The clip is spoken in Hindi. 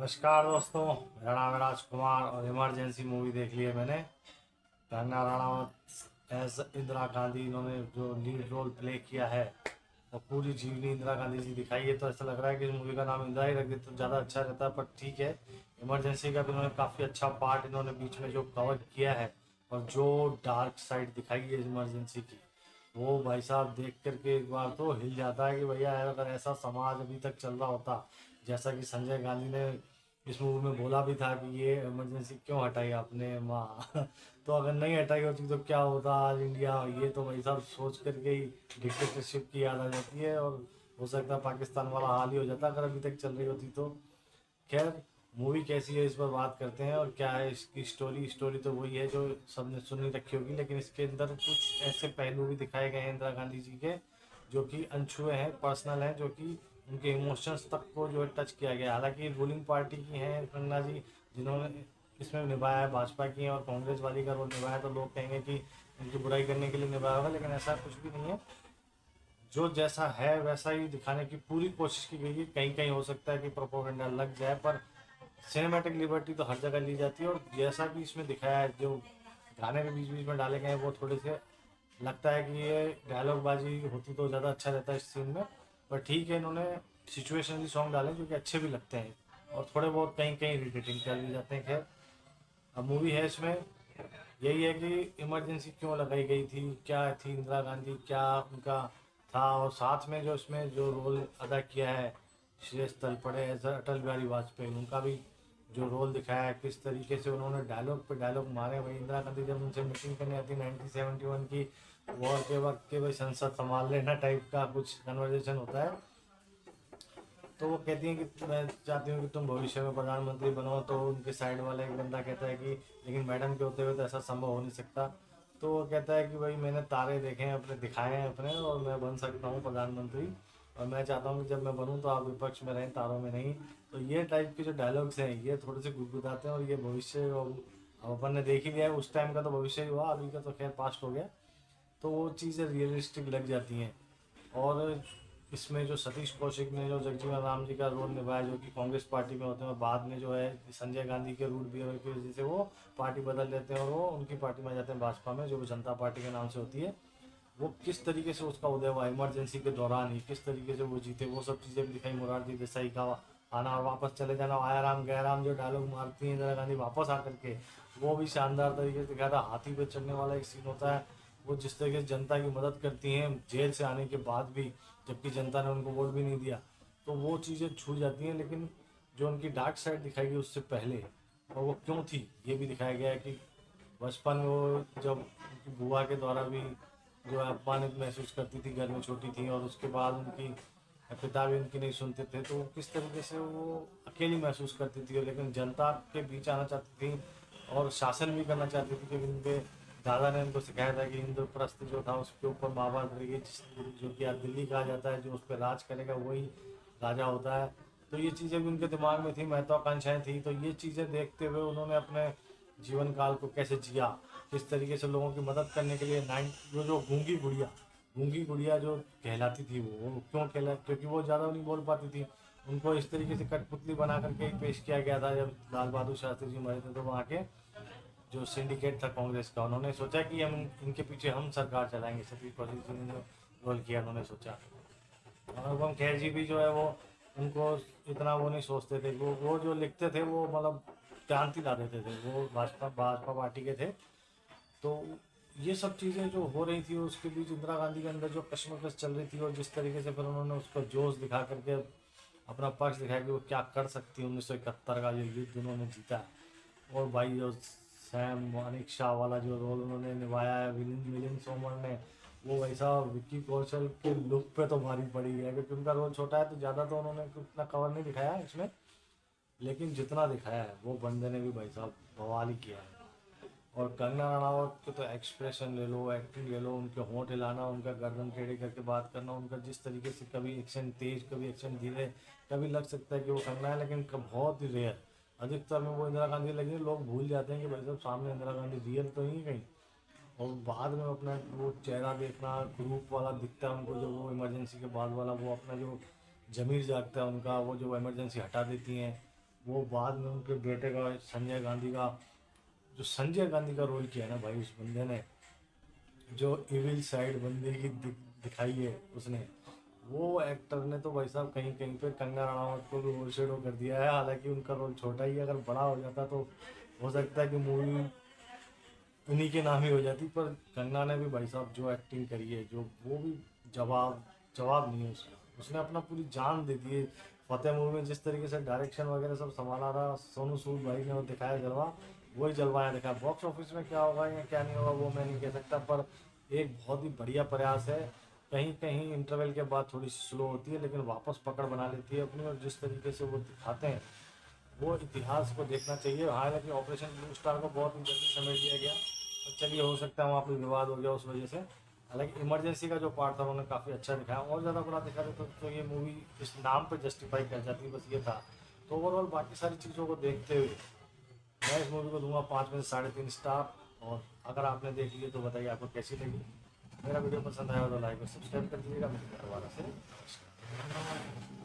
नमस्कार दोस्तों, मेरा नाम है राजकुमार और इमरजेंसी मूवी देख ली है मैंने। कंगना रनावत एज इंदिरा गांधी इन्होंने जो लीड रोल प्ले किया है और पूरी जीवनी इंदिरा गांधी जी दिखाई है, तो ऐसा लग रहा है कि इस मूवी का नाम इंदिरा ही रख दे तो ज़्यादा अच्छा रहता है। पर ठीक है, इमरजेंसी का भी इन्होंने काफ़ी अच्छा पार्ट इन्होंने बीच में जो कवर किया है और जो डार्क साइड दिखाई है इमरजेंसी की, वो भाई साहब देख करके एक बार तो हिल जाता है कि भैया अगर ऐसा समाज अभी तक चल रहा होता, जैसा कि संजय गांधी ने इस मूवी में बोला भी था कि ये इमरजेंसी क्यों हटाई आपने माँ तो अगर नहीं हटाई होती तो क्या होता आज इंडिया। ये तो भाई साहब सोच करके ही डिक्टेटरशिप की याद आ जाती है और हो सकता है पाकिस्तान वाला हाल ही हो जाता अगर अभी तक चल रही होती तो। खैर, मूवी कैसी है इस पर बात करते हैं और क्या है इसकी स्टोरी। स्टोरी तो वही है जो सबने सुनी रखी होगी, लेकिन इसके अंदर कुछ ऐसे पहलू भी दिखाए गए हैं इंदिरा गांधी जी के जो कि अनछुए हैं, पर्सनल हैं, जो कि उनके इमोशंस तक को जो है टच किया गया है। हालांकि रूलिंग पार्टी की हैं कंगना जी, जिन्होंने इसमें निभाया है, भाजपा की हैं और कांग्रेस वाली का रोल निभाया, तो लोग कहेंगे कि उनकी बुराई करने के लिए निभाया होगा, लेकिन ऐसा कुछ भी नहीं है। जो जैसा है वैसा ही दिखाने की पूरी कोशिश की गई है। कहीं कहीं हो सकता है कि प्रोपोगंडा लग जाए, पर सिनेमैटिक लिबर्टी तो हर जगह ली जाती है। और जैसा भी इसमें दिखाया है, जो गाने के बीच बीच में डाले गए हैं, वो थोड़े से लगता है कि ये डायलॉग बाजी होती तो ज़्यादा अच्छा रहता है इस सीन में। पर ठीक है, इन्होंने सिचुएशनली सॉन्ग डाले जो कि अच्छे भी लगते हैं और थोड़े बहुत कहीं कहीं इरिटेटिंग कर भी जाते हैं। खैर, अब मूवी है इसमें यही है कि इमरजेंसी क्यों लगाई गई थी, क्या थी इंदिरा गांधी, क्या उनका था, और साथ में जो इसमें जो रोल अदा किया है श्रेष्ठ तलपड़े एज अटल बिहारी वाजपेयी, उनका भी जो रोल दिखाया है, किस तरीके से उन्होंने डायलॉग पे डायलॉग मारे। वही इंदिरा गांधी जब उनसे मीटिंग करने आती 1971 की वॉर के वक्त के, भाई संसद संभाल लेना टाइप का कुछ कन्वर्जेशन होता है, तो वो कहती हैं कि मैं चाहती हूँ कि तुम भविष्य में प्रधानमंत्री बनो। तो उनके साइड वाला एक बंदा कहता है कि लेकिन मैडम के होते हुए तो ऐसा संभव हो नहीं सकता। तो वो कहता है कि भाई मैंने तारे देखे हैं अपने, दिखाए हैं अपने, और मैं बन सकता हूँ प्रधानमंत्री, और मैं चाहता हूँ कि जब मैं बनूँ तो आप विपक्ष में रहें, तारों में नहीं। तो ये टाइप के जो डायलॉग्स हैं ये थोड़े से गुदगुदाते हैं और ये भविष्य अब अपन ने देख ही लिया है। उस टाइम का तो भविष्य ही हुआ, अभी का तो खैर पास्ट हो गया, तो वो चीज़ें रियलिस्टिक लग जाती हैं। और इसमें जो सतीश कौशिक ने जो जगजीवन राम जी का रोल निभाया, जो कि कांग्रेस पार्टी में होते हैं और बाद में जो है संजय गांधी के रूट बिहेवियर की वजह से वो पार्टी बदल लेते हैं और वो उनकी पार्टी में आ जाते हैं, भाजपा में, जो भी जनता पार्टी के नाम से होती है। वो किस तरीके से उसका उदय हुआ इमरजेंसी के दौरान ही, किस तरीके से वो जीते, वो सब चीज़ें भी दिखाई। मुरारजी देसाई का आना और वापस चले जाना, आया राम गया राम जो डायलॉग मारती है इंदिरा गांधी वापस आकर के, वो भी शानदार तरीके से दिखाया था। हाथी पे चढ़ने वाला एक सीन होता है, वो जिस तरीके से जनता की मदद करती हैं जेल से आने के बाद भी, जबकि जनता ने उनको वोट भी नहीं दिया, तो वो चीज़ें छू जाती हैं। लेकिन जो उनकी डार्क साइड दिखाई गई उससे पहले, और वो क्यों थी ये भी दिखाया गया है कि बचपन में वो जब उनकी बुआ के द्वारा भी जो है अपमानित महसूस करती थी, घर में छोटी थी, और उसके बाद उनकी पिता भी उनकी नहीं सुनते थे, तो वो किस तरीके से वो अकेली महसूस करती थी, लेकिन जनता के बीच आना चाहती थी और शासन भी करना चाहती थी, क्योंकि उनके दादा ने उनको सिखाया था कि इंद्रप्रस्थ जो था उसके ऊपर महाभारत रहेगी, जो कि आज दिल्ली कहा जाता है, जो उस पर राज करेगा वही राजा होता है। तो ये चीज़ें भी उनके दिमाग में थी, महत्वाकांक्षाएं थी। तो ये चीज़ें देखते हुए उन्होंने अपने जीवन काल को कैसे जिया, किस तरीके से लोगों की मदद करने के लिए नाइन जो गूंगी गुड़िया जो कहलाती थी, वो क्यों कहला, क्योंकि वो ज़्यादा नहीं बोल पाती थी। उनको इस तरीके से कठपुतली बना करके ही पेश किया गया था। जब लाल बहादुर शास्त्री जी मरे थे तो वहाँ के जो सिंडिकेट था कांग्रेस का, उन्होंने सोचा कि हम इनके पीछे हम सरकार चलाएंगे। सतीश कौशिक जी ने जो रोल किया उन्होंने सोचा। और अनुपम खेर जी भी जो है वो उनको इतना वो नहीं सोचते थे, वो जो लिखते थे वो मतलब क्रांति ला देते थे, वो भाजपा भाजपा पार्टी के थे। तो ये सब चीज़ें जो हो रही थी उसके बीच इंदिरा गांधी के अंदर जो कश्मकश चल रही थी, और जिस तरीके से फिर उन्होंने उसको जोश दिखा करके अपना पक्ष दिखाया कि वो क्या कर सकती है। 1971 का जो युद्ध उन्होंने जीता है, और भाई जो सैम मानिक शाह वाला जो रोल उन्होंने निभाया है मिलिंद मिलिंद सोमन ने, वो वैसा विक्की कौशल के लुक पे तो भारी पड़ी है, क्योंकि उनका रोल छोटा है तो ज़्यादा तो उन्होंने उतना कवर नहीं दिखाया इसमें, लेकिन जितना दिखाया है वो बंदे ने भी भाई साहब बवाल ही किया है। और कंगना रनावत के तो एक्सप्रेशन ले लो, एक्टिंग ले लो, उनके होंठ हिलाना, उनका गर्दन टेढ़ी करके बात करना, उनका जिस तरीके से कभी एक्शन तेज कभी एक्शन धीरे, कभी लग सकता है कि वो कंगना है, लेकिन बहुत ही रेयर। अधिकतर में वो इंदिरा गांधी लगी, लोग भूल जाते हैं कि भाई साहब सामने इंदिरा गांधी रियल तो नहीं कहीं। और बाद में अपना वो चेहरा देखना ग्रुप वाला दिखता है उनको, जो वो इमरजेंसी के बाद वाला वो अपना जो जमीर जागता है उनका, वो जो इमरजेंसी हटा देती हैं, वो बाद में उनके बेटे का संजय गांधी का, जो संजय गांधी का रोल किया है ना भाई उस बंदे ने, जो इविल साइड बंदे की दिखाई है उसने, वो एक्टर ने तो भाई साहब कहीं कहीं पे कंगना रनावत को भी ओवरशेडो कर दिया है। हालांकि उनका रोल छोटा ही है, अगर बड़ा हो जाता तो हो सकता है कि मूवी उन्हीं के नाम ही हो जाती। पर कंगना ने भी भाई साहब जो एक्टिंग करी है, जो वो भी जवाब जवाब नहीं है उसका, उसने अपना पूरी जान दे दी है। फतेह मूवी में जिस तरीके से डायरेक्शन वगैरह सब संभाला रहा सोनू सूद भाई ने, वो दिखाया जलवा, वही जलवा यहाँ दिखाया। बॉक्स ऑफिस में क्या होगा या क्या नहीं होगा वो मैं नहीं कह सकता, पर एक बहुत ही बढ़िया प्रयास है। कहीं कहीं इंटरवल के बाद थोड़ी स्लो होती है, लेकिन वापस पकड़ बना लेती है अपनी, और जिस तरीके से वो दिखाते हैं वो इतिहास को देखना चाहिए। हालांकि ऑपरेशन ब्लू स्टार को बहुत ही जल्दी समेट दिया गया, तो चलिए हो सकता है वहाँ पे विवाद हो गया उस वजह से। हालांकि इमरजेंसी का जो पार्ट था उन्होंने काफ़ी अच्छा दिखाया, और ज़्यादा बुरा दिखा देते तो ये मूवी इस नाम पे जस्टिफाई कर जाती, बस ये था। तो ओवरऑल बाकी सारी चीज़ों को देखते हुए मैं इस मूवी को दूंगा 5 में से 3.5 स्टार। और अगर आपने देख ली तो बताइए आपको कैसी लगी। मेरा वीडियो पसंद आया तो लाइक और सब्सक्राइब कर दीजिएगा। मिलते हैं दोबारा से।